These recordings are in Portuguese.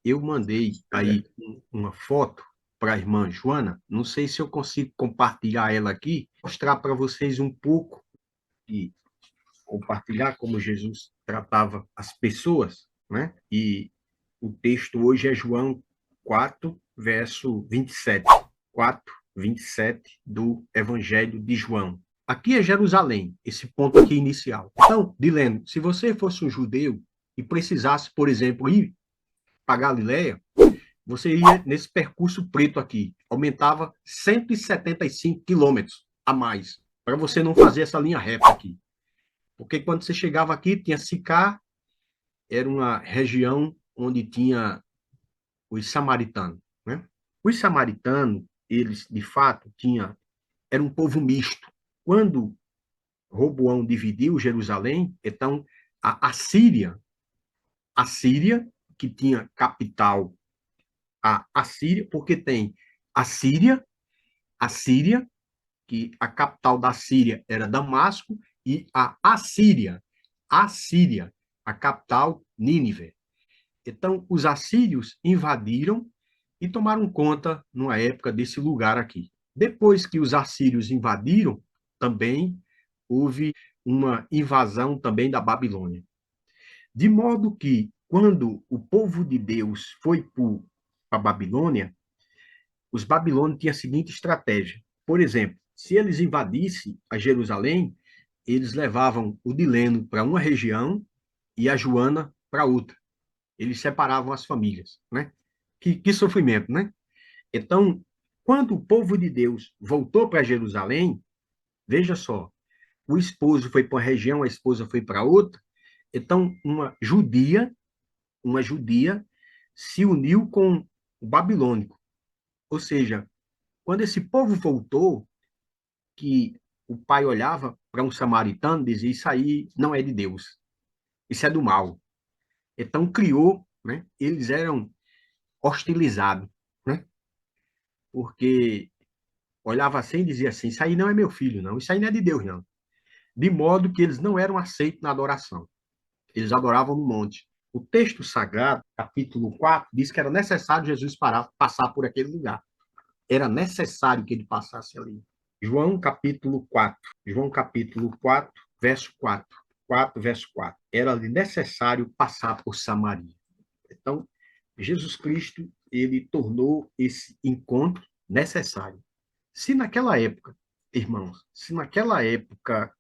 eu mandei aí uma foto para a irmã Joana. Não sei se eu consigo compartilhar ela aqui, mostrar para vocês um pouco e compartilhar como Jesus tratava as pessoas, né? E o texto hoje é João 4, verso 27. 4, 27 do Evangelho de João. Aqui é Jerusalém, esse ponto aqui inicial. Então, Dileno, se você fosse um judeu e precisasse, por exemplo, ir para Galiléia, você ia nesse percurso preto aqui, aumentava 175 quilômetros a mais, para você não fazer essa linha reta aqui. Porque quando você chegava aqui, tinha Sicar, era uma região onde tinha os samaritanos, né? Os samaritanos, eles, de fato, era um povo misto. Quando Roboão dividiu Jerusalém, então a Síria, que tinha capital a Assíria, porque tem a Síria, a Síria, que a capital da Síria era Damasco, e a Assíria, a capital Nínive. Então, os assírios invadiram e tomaram conta, numa época, desse lugar aqui. Depois que os assírios invadiram, também houve uma invasão também da Babilônia. De modo que, quando o povo de Deus foi para a Babilônia, os babilônios tinham a seguinte estratégia. Por exemplo, se eles invadissem a Jerusalém, eles levavam o Dileno para uma região e a Joana para outra. Eles separavam as famílias, né? Que sofrimento, né? Então, quando o povo de Deus voltou para Jerusalém, veja só, o esposo foi para uma região, a esposa foi para outra. Então, uma judia se uniu com o babilônico. Ou seja, quando esse povo voltou, que o pai olhava para um samaritano e dizia: Isso aí não é de Deus, isso é do mal. Então criou, né? Eles eram hostilizados, né? Porque olhava assim e dizia assim: Isso aí não é meu filho, não, isso aí não é de Deus, não. De modo que eles não eram aceitos na adoração. Eles adoravam no monte. O texto sagrado, capítulo 4, diz que era necessário Jesus passar por aquele lugar. Era necessário que ele passasse ali. João capítulo 4. João capítulo 4, verso 4. 4, verso 4. Era necessário passar por Samaria. Então, Jesus Cristo, ele tornou esse encontro necessário. Se naquela época, irmãos, se naquela época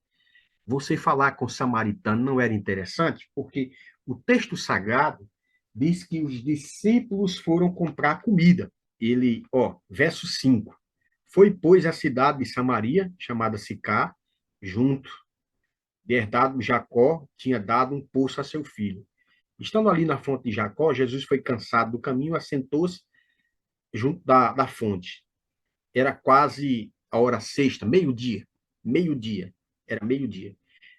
você falar com o samaritano não era interessante, porque o texto sagrado diz que os discípulos foram comprar comida. Ele, verso 5. Foi, pois, a cidade de Samaria, chamada Sicá, junto de herdado Jacó, tinha dado um poço a seu filho. Estando ali na fonte de Jacó, Jesus foi cansado do caminho, assentou-se junto da fonte. Era quase a hora sexta, meio-dia, era meio-dia.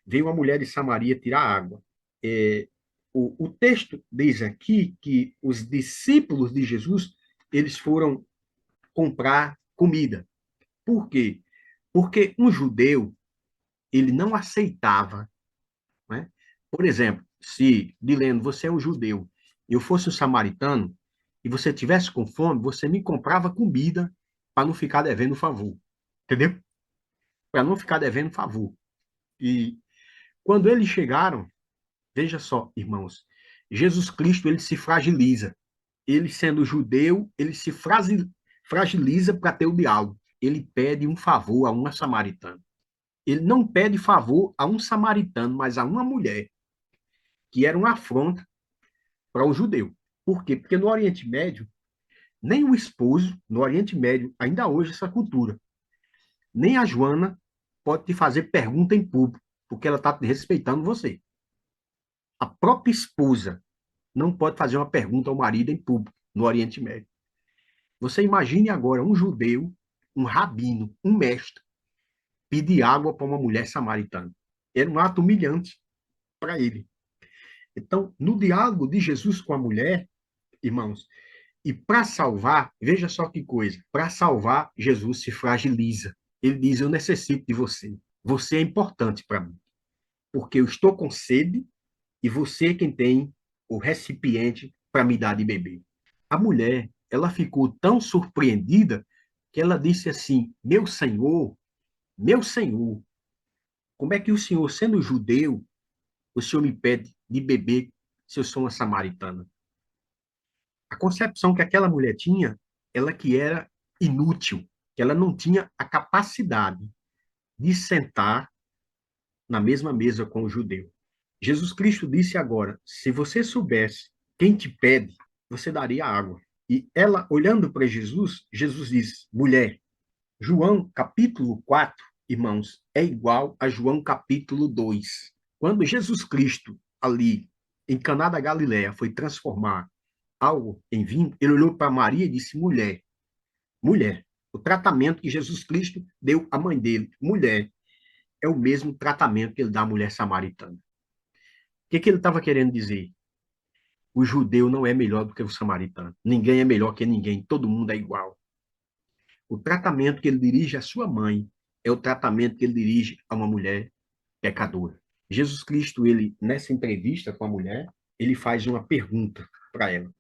Veio uma mulher de Samaria tirar água. O texto diz aqui que os discípulos de Jesus, eles foram comprar comida. Por quê? Porque um judeu, ele não aceitava, né? Por exemplo, se, Dileno, você é um judeu, eu fosse um samaritano, e você tivesse com fome, você me comprava comida para não ficar devendo favor. Entendeu? Para não ficar devendo favor. E quando eles chegaram, veja só, irmãos, Jesus Cristo, ele se fragiliza. Ele, sendo judeu, ele se fragiliza para ter o diálogo. Ele pede um favor a uma samaritana. Ele não pede favor a um samaritano, mas a uma mulher, que era uma afronta para o judeu. Por quê? Porque no Oriente Médio, nem o esposo, no Oriente Médio, ainda hoje essa cultura, nem a Joana pode te fazer pergunta em público, porque ela está respeitando você. A própria esposa não pode fazer uma pergunta ao marido em público no Oriente Médio. Você imagine agora um judeu, um rabino, um mestre, pedir água para uma mulher samaritana. Era um ato humilhante para ele. Então, no diálogo de Jesus com a mulher, irmãos, e para salvar, veja só que coisa, para salvar, Jesus se fragiliza. Ele diz: Eu necessito de você. Você é importante para mim, porque eu estou com sede e você é quem tem o recipiente para me dar de beber. A mulher, ela ficou tão surpreendida que ela disse assim: meu senhor, como é que o senhor, sendo judeu, o senhor me pede de beber se eu sou uma samaritana? A concepção que aquela mulher tinha, ela que era inútil, que ela não tinha a capacidade de sentar na mesma mesa com o judeu. Jesus Cristo disse agora: se você soubesse quem te pede, você daria água. E ela, olhando para Jesus, Jesus disse: mulher, João capítulo 4, irmãos, é igual a João capítulo 2. Quando Jesus Cristo, ali em Caná da Galileia, foi transformar algo em vinho, ele olhou para Maria e disse: mulher, mulher, o tratamento que Jesus Cristo deu à mãe dele, mulher, é o mesmo tratamento que ele dá à mulher samaritana. O que ele estava querendo dizer? O judeu não é melhor do que o samaritano. Ninguém é melhor que ninguém. Todo mundo é igual. O tratamento que ele dirige à sua mãe é o tratamento que ele dirige a uma mulher pecadora. Jesus Cristo, ele nessa entrevista com a mulher, ele faz uma pergunta para ela,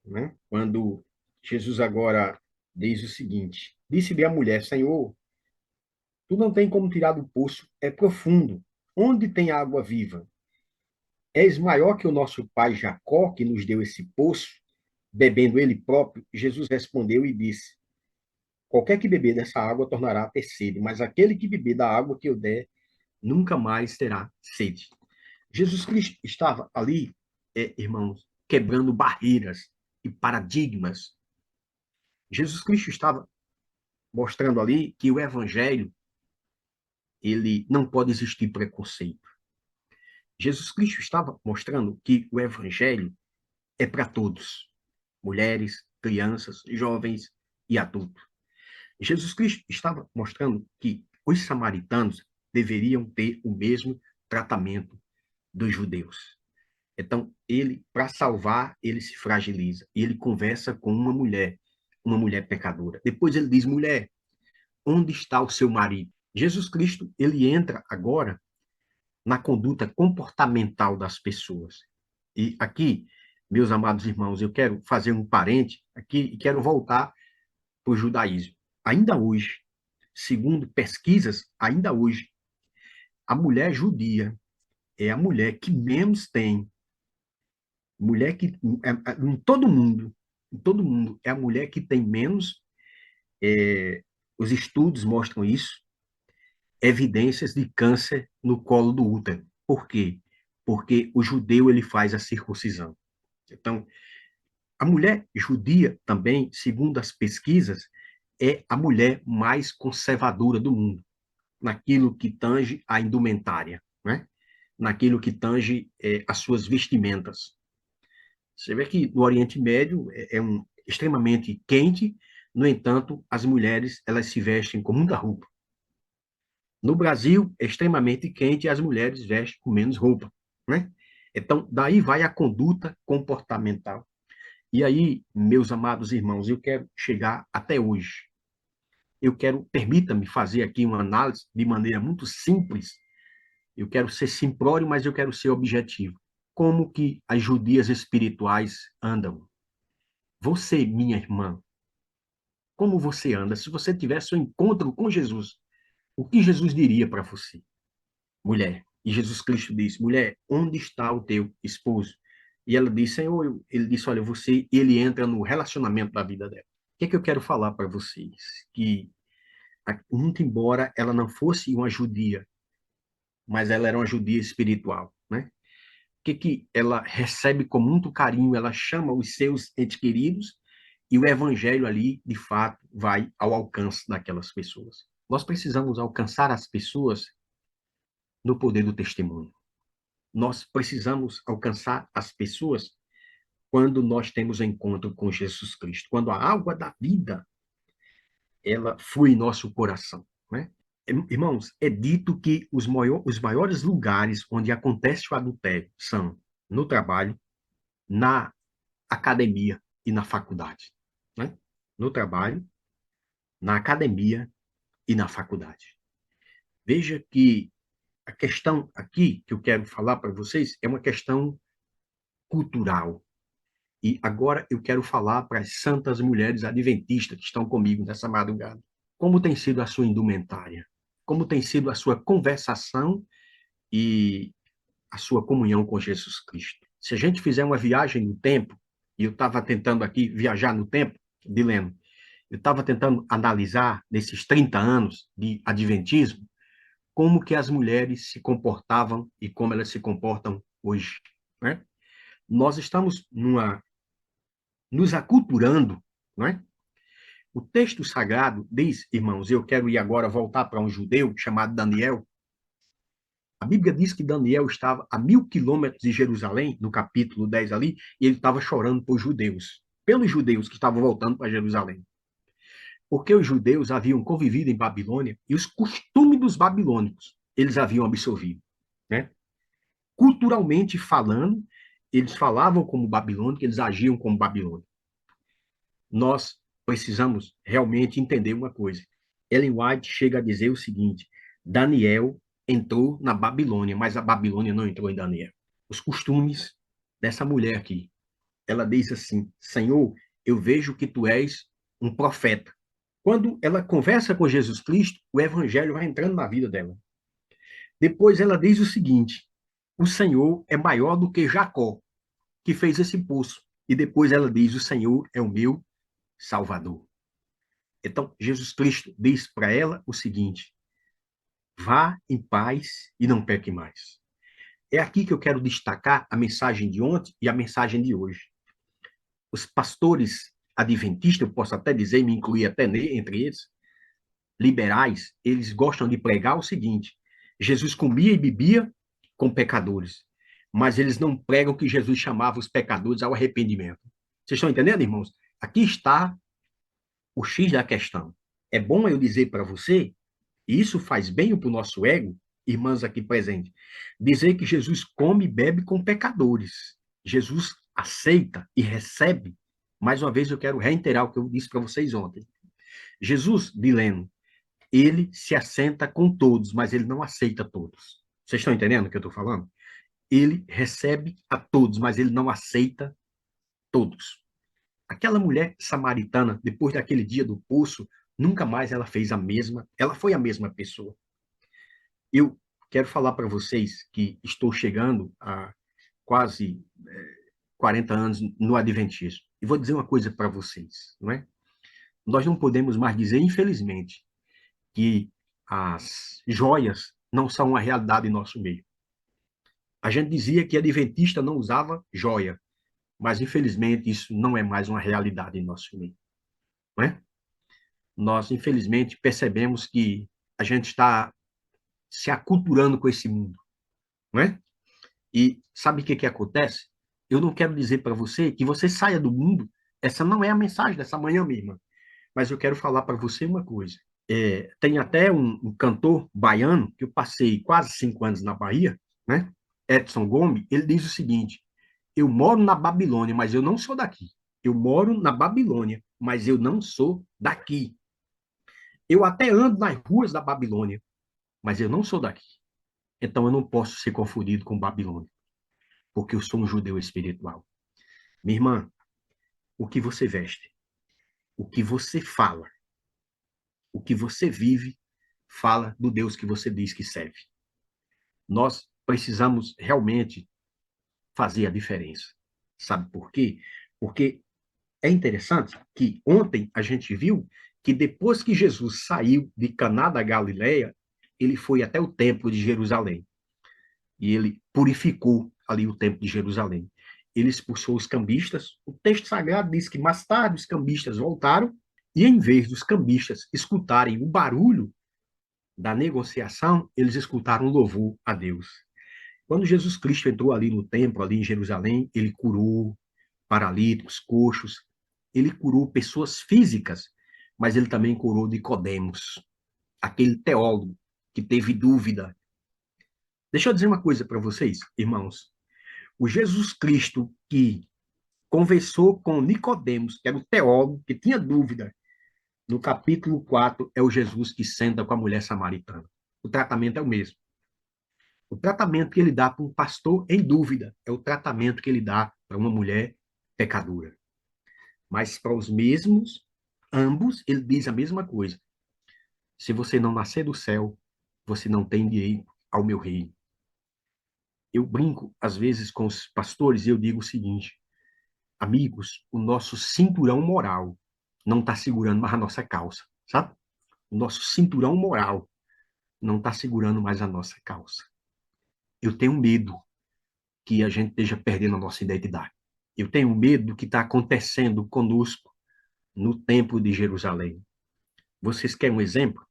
né? Quando Jesus agora diz o seguinte: disse-lhe a mulher, Senhor, tu não tem como tirar do poço, é profundo. Onde tem água viva? És maior que o nosso pai Jacó, que nos deu esse poço, bebendo ele próprio? Jesus respondeu e disse: qualquer que beber dessa água tornará a ter sede, mas aquele que beber da água que eu der, nunca mais terá sede. Jesus Cristo estava ali, irmãos, quebrando barreiras e paradigmas. Jesus Cristo estava mostrando ali que o evangelho, ele não pode existir preconceito. Jesus Cristo estava mostrando que o evangelho é para todos, mulheres, crianças, jovens e adultos. Jesus Cristo estava mostrando que os samaritanos deveriam ter o mesmo tratamento dos judeus. Então, ele, para salvar, ele se fragiliza. E ele conversa com uma mulher pecadora. Depois ele diz: mulher, onde está o seu marido? Jesus Cristo, ele entra agora na conduta comportamental das pessoas. E aqui, meus amados irmãos, eu quero fazer um parente aqui e quero voltar para o judaísmo. Ainda hoje, segundo pesquisas, ainda hoje, a mulher judia é a mulher que menos tem, mulher que em todo mundo é a mulher que tem menos, os estudos mostram isso, evidências de câncer no colo do útero. Por quê? Porque o judeu ele faz a circuncisão. Então, a mulher judia também, segundo as pesquisas, é a mulher mais conservadora do mundo, naquilo que tange a indumentária, né? Naquilo que tange as suas vestimentas. Você vê que no Oriente Médio extremamente quente, no entanto, as mulheres elas se vestem com muita roupa. No Brasil, é extremamente quente e as mulheres vestem com menos roupa, né? Então, daí vai a conduta comportamental. E aí, meus amados irmãos, eu quero chegar até hoje. Eu quero, permita-me fazer aqui uma análise de maneira muito simples. Eu quero ser simplório, mas eu quero ser objetivo. Como que as judias espirituais andam? Você, minha irmã, como você anda? Se você tivesse um encontro com Jesus, o que Jesus diria para você? Mulher. E Jesus Cristo disse: mulher, onde está o teu esposo? E ela disse: Senhor, ele disse: olha, você, ele entra no relacionamento da vida dela. O que é que eu quero falar para vocês? Que, muito embora ela não fosse uma judia, mas ela era uma judia espiritual, né? O que ela recebe com muito carinho? Ela chama os seus entes queridos e o evangelho ali, de fato, vai ao alcance daquelas pessoas. Nós precisamos alcançar as pessoas no poder do testemunho. Nós precisamos alcançar as pessoas quando nós temos encontro com Jesus Cristo, quando a água da vida ela flui em nosso coração, né? Irmãos, é dito que os maiores lugares onde acontece o adultério são no trabalho, na academia e na faculdade, né? No trabalho, na academia e na faculdade. Veja que a questão aqui que eu quero falar para vocês é uma questão cultural. E agora eu quero falar para as santas mulheres adventistas que estão comigo nessa madrugada. Como tem sido a sua indumentária? Como tem sido a sua conversação e a sua comunhão com Jesus Cristo? Se a gente fizer uma viagem no tempo, e eu estava tentando aqui viajar no tempo, Dileno, eu estava tentando analisar nesses 30 anos de adventismo, como que as mulheres se comportavam e como elas se comportam hoje, né? Nós estamos nos aculturando, não é? O texto sagrado diz, irmãos, eu quero ir agora voltar para um judeu chamado Daniel. A Bíblia diz que Daniel estava a 1.000 quilômetros de Jerusalém, no capítulo 10 ali, e ele estava chorando por judeus, pelos judeus que estavam voltando para Jerusalém. Porque os judeus haviam convivido em Babilônia e os costumes dos babilônicos eles haviam absorvido, né? Culturalmente falando, eles falavam como babilônico, eles agiam como babilônico. Nós precisamos realmente entender uma coisa. Ellen White chega a dizer o seguinte: Daniel entrou na Babilônia, mas a Babilônia não entrou em Daniel. Os costumes dessa mulher aqui. Ela diz assim: Senhor, eu vejo que tu és um profeta. Quando ela conversa com Jesus Cristo, o evangelho vai entrando na vida dela. Depois ela diz o seguinte: o Senhor é maior do que Jacó, que fez esse poço. E depois ela diz: o Senhor é o meu Salvador. Então, Jesus Cristo diz para ela o seguinte: vá em paz e não peque mais. É aqui que eu quero destacar a mensagem de ontem e a mensagem de hoje. Os pastores adventistas, eu posso até dizer, me incluir até entre eles, liberais, eles gostam de pregar o seguinte: Jesus comia e bebia com pecadores, mas eles não pregam que Jesus chamava os pecadores ao arrependimento. Vocês estão entendendo, irmãos? Aqui está o X da questão. É bom eu dizer para você, e isso faz bem para o nosso ego, irmãs aqui presentes, dizer que Jesus come e bebe com pecadores. Jesus aceita e recebe. Mais uma vez, eu quero reiterar o que eu disse para vocês ontem. Jesus, Dileno, ele se assenta com todos, mas ele não aceita todos. Vocês estão entendendo o que eu estou falando? Ele recebe a todos, mas ele não aceita todos. Aquela mulher samaritana, depois daquele dia do poço, nunca mais ela fez a mesma, ela foi a mesma pessoa. Eu quero falar para vocês que estou chegando a quase 40 anos no Adventismo. E vou dizer uma coisa para vocês, não é? Nós não podemos mais dizer, infelizmente, que as joias não são uma realidade em nosso meio. A gente dizia que adventista não usava joia, mas infelizmente isso não é mais uma realidade em nosso meio, não é? Nós infelizmente percebemos que a gente está se aculturando com esse mundo, não é? E sabe o que acontece? Eu não quero dizer para você que você saia do mundo, essa não é a mensagem dessa manhã mesmo, mas eu quero falar para você uma coisa. Tem até um cantor baiano, que eu passei quase 5 anos na Bahia, né? Edson Gomes, ele diz o seguinte: eu moro na Babilônia, mas eu não sou daqui. Eu moro na Babilônia, mas eu não sou daqui. Eu até ando nas ruas da Babilônia, mas eu não sou daqui. Então eu não posso ser confundido com Babilônia, porque eu sou um judeu espiritual. Minha irmã, o que você veste, o que você fala, o que você vive, fala do Deus que você diz que serve. Nós precisamos realmente fazer a diferença. Sabe por quê? Porque é interessante que ontem a gente viu que depois que Jesus saiu de Caná da Galileia, ele foi até o templo de Jerusalém. E ele purificou ali o templo de Jerusalém. Ele expulsou os cambistas. O texto sagrado diz que mais tarde os cambistas voltaram e, em vez dos cambistas escutarem o barulho da negociação, eles escutaram louvor a Deus. Quando Jesus Cristo entrou ali no templo, ali em Jerusalém, ele curou paralíticos, coxos, ele curou pessoas físicas, mas ele também curou Nicodemos, aquele teólogo que teve dúvida. Deixa eu dizer uma coisa para vocês, irmãos. O Jesus Cristo que conversou com Nicodemos, que era o teólogo que tinha dúvida, no capítulo 4, é o Jesus que senta com a mulher samaritana. O tratamento é o mesmo. O tratamento que ele dá para um pastor em dúvida é o tratamento que ele dá para uma mulher pecadora. Mas para os mesmos, ambos, ele diz a mesma coisa. Se você não nascer do céu, você não tem direito ao meu reino. Eu brinco, às vezes, com os pastores e eu digo o seguinte: amigos, o nosso cinturão moral não está segurando mais a nossa calça, sabe? O nosso cinturão moral não está segurando mais a nossa calça. Eu tenho medo que a gente esteja perdendo a nossa identidade. Eu tenho medo do que está acontecendo conosco no Templo de Jerusalém. Vocês querem um exemplo?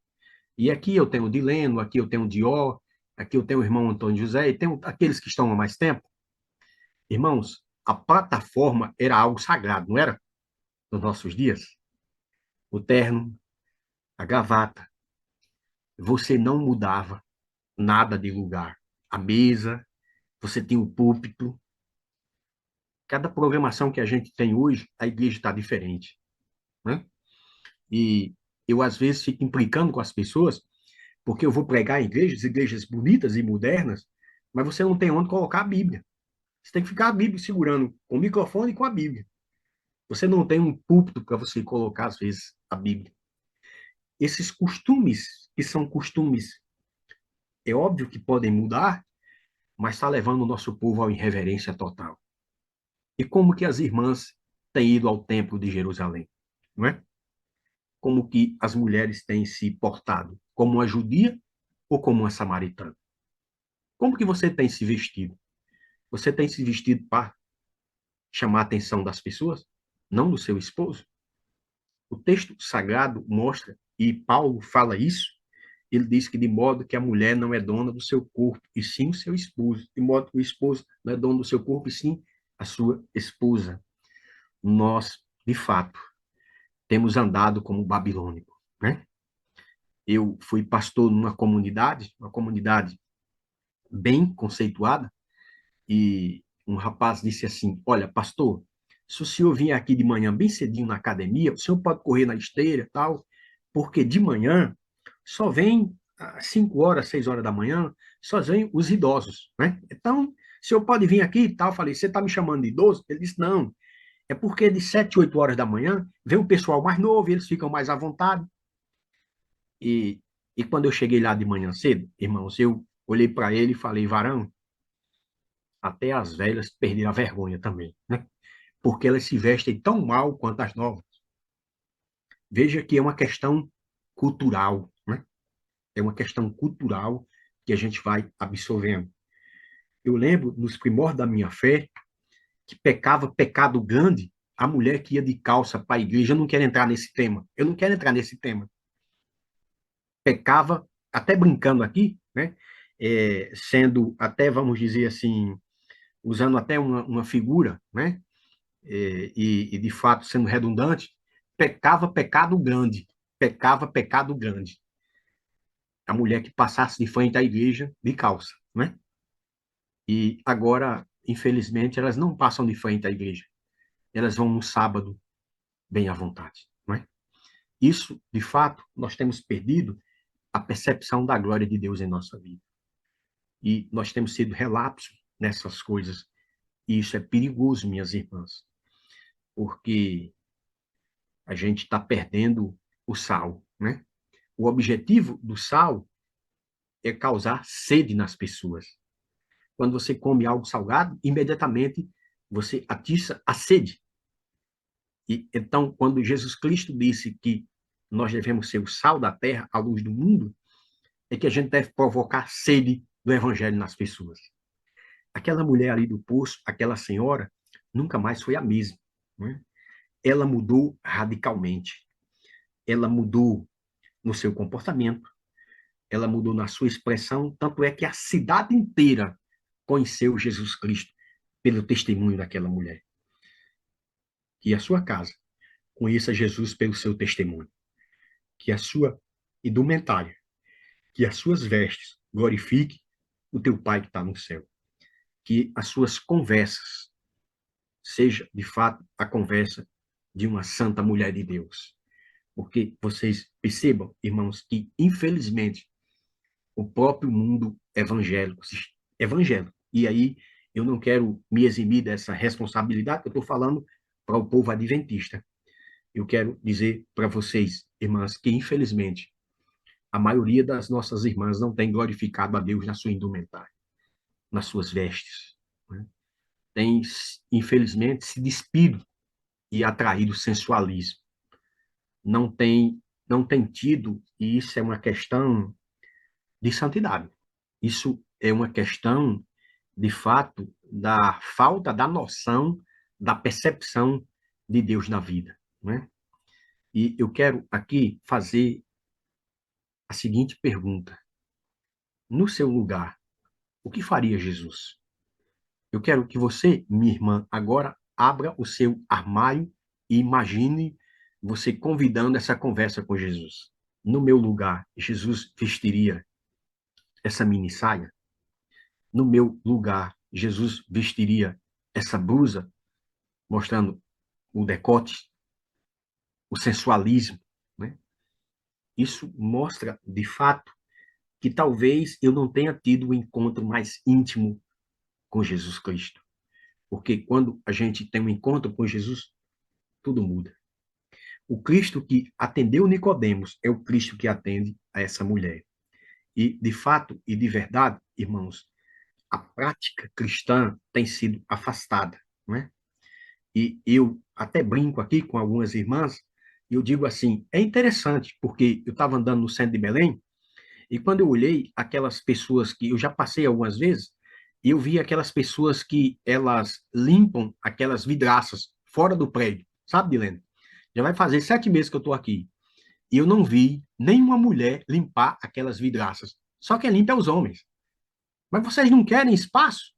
E aqui eu tenho o Dileno, aqui eu tenho o Dió, aqui eu tenho o irmão Antônio José, e tenho aqueles que estão há mais tempo. Irmãos, a plataforma era algo sagrado, não era? Nos nossos dias. O terno, a gravata. Você não mudava nada de lugar. A mesa, você tinha o púlpito. Cada programação que a gente tem hoje, a igreja está diferente, né? E eu, às vezes, fico implicando com as pessoas, porque eu vou pregar em igrejas bonitas e modernas, mas você não tem onde colocar a Bíblia. Você tem que ficar a Bíblia segurando com o microfone e com a Bíblia. Você não tem um púlpito para você colocar, às vezes, a Bíblia. Esses costumes, que são costumes, é óbvio que podem mudar, mas está levando o nosso povo à irreverência total. E como que as irmãs têm ido ao templo de Jerusalém, não é? Como que as mulheres têm se portado? Como uma judia ou como uma samaritana? Como que você tem se vestido? Você tem se vestido para chamar a atenção das pessoas, não do seu esposo? O texto sagrado mostra, e Paulo fala isso, ele diz que de modo que a mulher não é dona do seu corpo, e sim o seu esposo. De modo que o esposo não é dono do seu corpo, e sim a sua esposa. Nós, de fato, temos andado como babilônico, né? Eu fui pastor numa comunidade, uma comunidade bem conceituada, e um rapaz disse assim: olha, pastor, se o senhor vier aqui de manhã bem cedinho na academia, o senhor pode correr na esteira e tal, porque de manhã só vem às 5 horas, 6 horas da manhã, só vem os idosos, né? Então, o senhor pode vir aqui e tal. Eu falei: você está me chamando de idoso? Ele disse: não, é porque de 7, 8 horas da manhã vem o pessoal mais novo, eles ficam mais à vontade. E, e quando eu cheguei lá de manhã cedo, irmãos, eu olhei para ele e falei: varão, até as velhas perderam a vergonha também, né? Porque elas se vestem tão mal quanto as novas. Veja que é uma questão cultural, né? É uma questão cultural que a gente vai absorvendo. Eu lembro, nos primórdios da minha fé, que pecava pecado grande a mulher que ia de calça para a igreja. Eu não quero entrar nesse tema. Eu não quero entrar nesse tema. Pecava, até brincando aqui, né? Sendo até, vamos dizer assim, usando até uma figura, né? E, de fato, sendo redundante, pecava pecado grande. Pecava pecado grande. A mulher que passasse de frente à igreja de calça, né? E agora, infelizmente, elas não passam de frente à igreja. Elas vão no sábado bem à vontade, não é? Isso, de fato, nós temos perdido a percepção da glória de Deus em nossa vida. E nós temos sido relapsos nessas coisas. E isso é perigoso, minhas irmãs, porque a gente está perdendo o sal, né? O objetivo do sal é causar sede nas pessoas. Quando você come algo salgado, imediatamente você atiça a sede. E então, quando Jesus Cristo disse que nós devemos ser o sal da terra, a luz do mundo, é que a gente deve provocar sede do evangelho nas pessoas. Aquela mulher ali do poço, aquela senhora, nunca mais foi a mesma, né? Ela mudou radicalmente. Ela mudou no seu comportamento, ela mudou na sua expressão, tanto é que a cidade inteira conheceu Jesus Cristo pelo testemunho daquela mulher. Que a sua casa conheça Jesus pelo seu testemunho. Que a sua indumentária, que as suas vestes glorifique o teu Pai que está no céu. Que as suas conversas seja, de fato, a conversa de uma santa mulher de Deus. Porque vocês percebam, irmãos, que, infelizmente, o próprio mundo evangélico, e aí eu não quero me eximir dessa responsabilidade, eu estou falando para o povo adventista. Eu quero dizer para vocês, irmãs, que infelizmente a maioria das nossas irmãs não tem glorificado a Deus na sua indumentária, nas suas vestes, né? Tem, infelizmente, se despido e atraído o sensualismo. Não tem tido, e isso é uma questão de santidade. Isso é uma questão, de fato, da falta da noção, da percepção de Deus na vida, né? E eu quero aqui fazer a seguinte pergunta: no seu lugar, o que faria Jesus? Eu quero que você, minha irmã, agora abra o seu armário e imagine você convidando essa conversa com Jesus. No meu lugar, Jesus vestiria essa mini saia? No meu lugar, Jesus vestiria essa blusa, mostrando o decote, o sensualismo, né? Isso mostra, de fato, que talvez eu não tenha tido um encontro mais íntimo com Jesus Cristo. Porque quando a gente tem um encontro com Jesus, tudo muda. O Cristo que atendeu Nicodemos é o Cristo que atende a essa mulher. E, de fato e de verdade, irmãos, a prática cristã tem sido afastada, né? E eu até brinco aqui com algumas irmãs, e eu digo assim, é interessante, porque eu estava andando no centro de Belém, e quando eu olhei aquelas pessoas que eu já passei algumas vezes, eu vi aquelas pessoas que elas limpam aquelas vidraças fora do prédio, sabe, Dilene? Já vai fazer 7 meses que eu estou aqui. E eu não vi nenhuma mulher limpar aquelas vidraças. Só quem limpa é os homens. Mas vocês não querem espaço?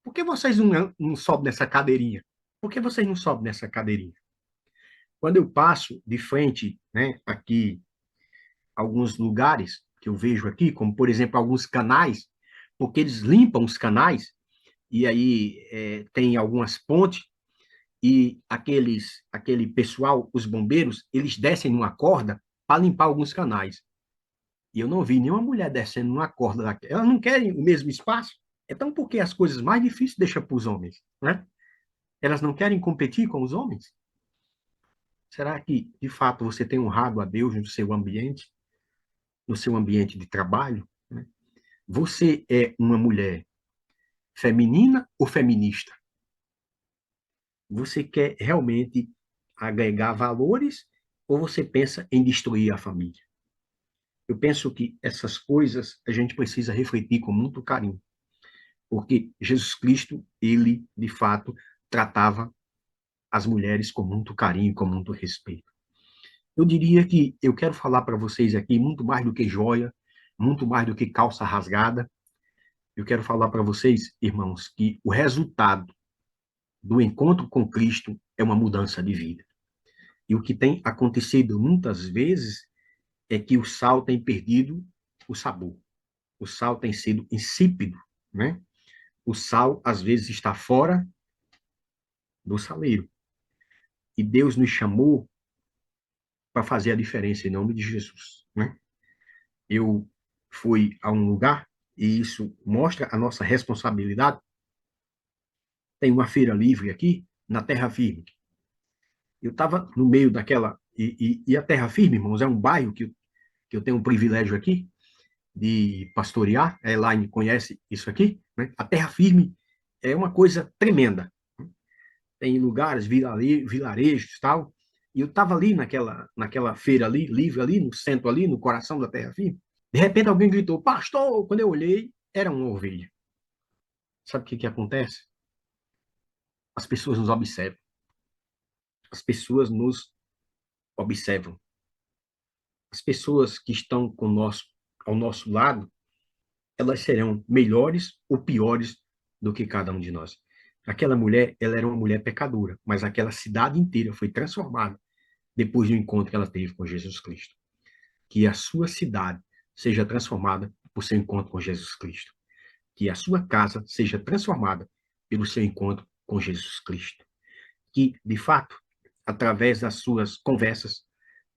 Por que vocês não sobem nessa cadeirinha? Por que vocês não sobem nessa cadeirinha? Quando eu passo de frente, né, aqui, alguns lugares que eu vejo aqui, como, por exemplo, alguns canais, porque eles limpam os canais, e aí tem algumas pontes, e aquele pessoal, os bombeiros, eles descem numa corda para limpar alguns canais. E eu não vi nenhuma mulher descendo numa corda daquela. Elas não querem o mesmo espaço. Então, por que as coisas mais difíceis deixam para os homens, né? Elas não querem competir com os homens? Será que, de fato, você tem honrado a Deus no seu ambiente de trabalho, né? Você é uma mulher feminina ou feminista? Você quer realmente agregar valores ou você pensa em destruir a família? Eu penso que essas coisas a gente precisa refletir com muito carinho, porque Jesus Cristo, ele, de fato, tratava as mulheres com muito carinho, com muito respeito. Eu diria que eu quero falar para vocês aqui muito mais do que joia, muito mais do que calça rasgada. Eu quero falar para vocês, irmãos, que o resultado do encontro com Cristo é uma mudança de vida. E o que tem acontecido muitas vezes é que o sal tem perdido o sabor. O sal tem sido insípido, né? O sal, às vezes, está fora do saleiro. E Deus nos chamou para fazer a diferença em nome de Jesus, né? Eu fui a um lugar e isso mostra a nossa responsabilidade. Tem uma feira livre aqui na Terra Firme. Eu estava no meio daquela e a Terra Firme, irmãos, é um bairro que eu tenho um privilégio aqui de pastorear. A Elaine conhece isso aqui, né? A Terra Firme é uma coisa tremenda. Tem lugares, vilarejos, tal. E eu estava ali naquela feira ali, livre ali, no centro ali, no coração da Terra Firme. De repente alguém gritou, pastor! Quando eu olhei, era uma ovelha. Sabe o que acontece? As pessoas nos observam. As pessoas nos observam. As pessoas que estão conosco, ao nosso lado, elas serão melhores ou piores do que cada um de nós. Aquela mulher, ela era uma mulher pecadora, mas aquela cidade inteira foi transformada depois do encontro que ela teve com Jesus Cristo. Que a sua cidade seja transformada por seu encontro com Jesus Cristo. Que a sua casa seja transformada pelo seu encontro com Jesus Cristo. Que, de fato, através das suas conversas,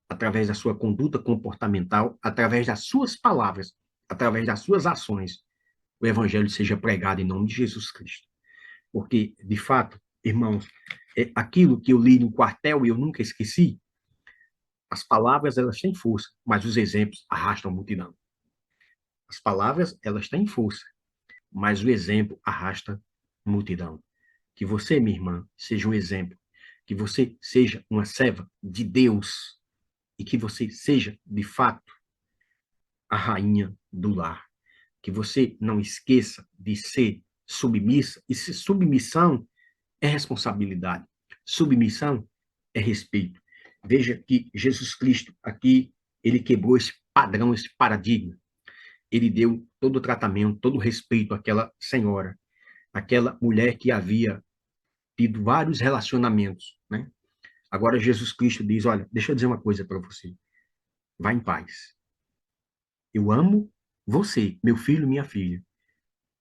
através da sua conduta comportamental, através das suas palavras, através das suas ações, o evangelho seja pregado em nome de Jesus Cristo. Porque, de fato, irmãos, É aquilo que eu li no quartel e eu nunca esqueci. As palavras, elas têm força, mas os exemplos arrastam a multidão. As palavras, elas têm força, mas o exemplo arrasta a multidão. Que você, minha irmã, seja um exemplo. Que você seja uma serva de Deus e que você seja, de fato, a rainha do lar. Que você não esqueça de ser submissa. E se submissão é responsabilidade. Submissão é respeito. Veja que Jesus Cristo aqui, ele quebrou esse padrão, esse paradigma. Ele deu todo o tratamento, todo o respeito àquela senhora, àquela mulher que havia tido vários relacionamentos, né? Agora Jesus Cristo diz, olha, deixa eu dizer uma coisa para você. Vá em paz. Eu amo você, meu filho, minha filha,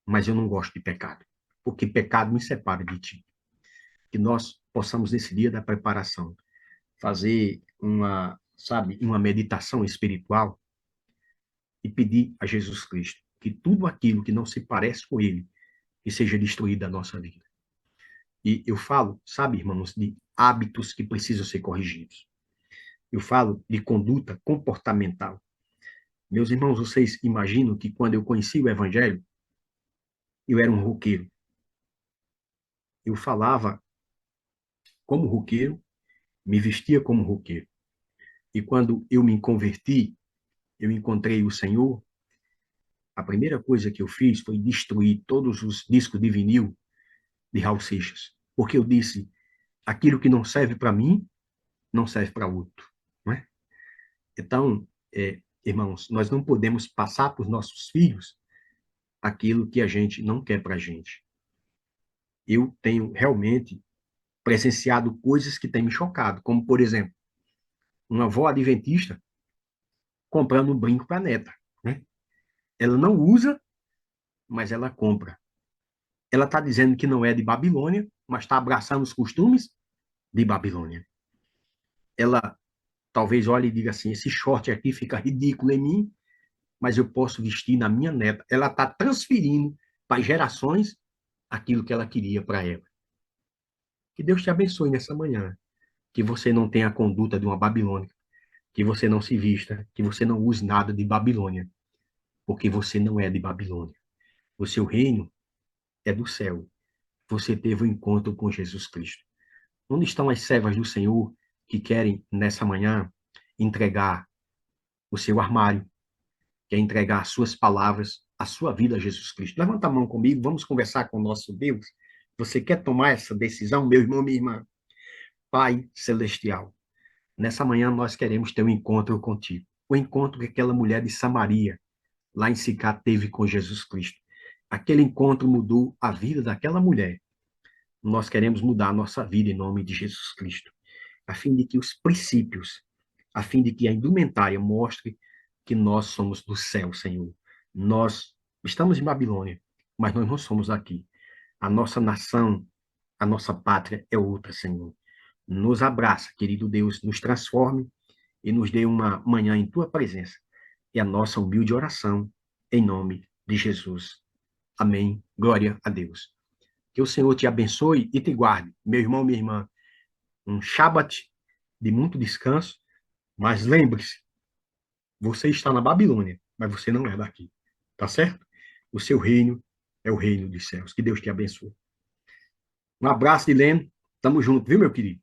mas eu não gosto de pecado, porque pecado me separa de ti. Que nós possamos, nesse dia da preparação, fazer uma, sabe, uma meditação espiritual e pedir a Jesus Cristo que tudo aquilo que não se parece com ele, que seja destruído da nossa vida. E eu falo, sabe, irmãos, de hábitos que precisam ser corrigidos. Eu falo de conduta comportamental. Meus irmãos, vocês imaginam que quando eu conheci o Evangelho, eu era um roqueiro. Eu falava como roqueiro, me vestia como roqueiro. E quando eu me converti, eu encontrei o Senhor, a primeira coisa que eu fiz foi destruir todos os discos de vinil de Raul Seixas. Porque eu disse, aquilo que não serve para mim, não serve para outro. Não é? Então, irmãos, nós não podemos passar para os nossos filhos aquilo que a gente não quer para a gente. Eu tenho realmente presenciado coisas que têm me chocado, como, por exemplo, uma avó adventista comprando um brinco para a neta. Né? Ela não usa, mas ela compra. Ela está dizendo que não é de Babilônia, mas está abraçando os costumes de Babilônia. Ela talvez olhe e diga assim, esse short aqui fica ridículo em mim, mas eu posso vestir na minha neta. Ela está transferindo para gerações aquilo que ela queria para ela. Que Deus te abençoe nessa manhã. Que você não tenha a conduta de uma Babilônia. Que você não se vista. Que você não use nada de Babilônia. Porque você não é de Babilônia. O seu reino é do céu. Você teve um encontro com Jesus Cristo. Onde estão as servas do Senhor que querem, nessa manhã, entregar o seu armário, quer entregar as suas palavras, a sua vida a Jesus Cristo? Levanta a mão comigo, vamos conversar com o nosso Deus. Você quer tomar essa decisão, meu irmão, minha irmã? Pai Celestial, nessa manhã nós queremos ter um encontro contigo. O encontro que aquela mulher de Samaria, lá em Sicá, teve com Jesus Cristo. Aquele encontro mudou a vida daquela mulher. Nós queremos mudar a nossa vida em nome de Jesus Cristo, a fim de que os princípios, a fim de que a indumentária mostre que nós somos do céu, Senhor. Nós estamos em Babilônia, mas nós não somos aqui. A nossa nação, a nossa pátria é outra, Senhor. Nos abraça, querido Deus, nos transforme e nos dê uma manhã em tua presença. É a nossa humilde oração, em nome de Jesus. Amém. Glória a Deus. Que o Senhor te abençoe e te guarde. Meu irmão, minha irmã, um Shabat de muito descanso, mas lembre-se, você está na Babilônia, mas você não é daqui. Tá certo? O seu reino é o reino dos céus. Que Deus te abençoe. Um abraço, Dilene. Tamo junto, viu, meu querido?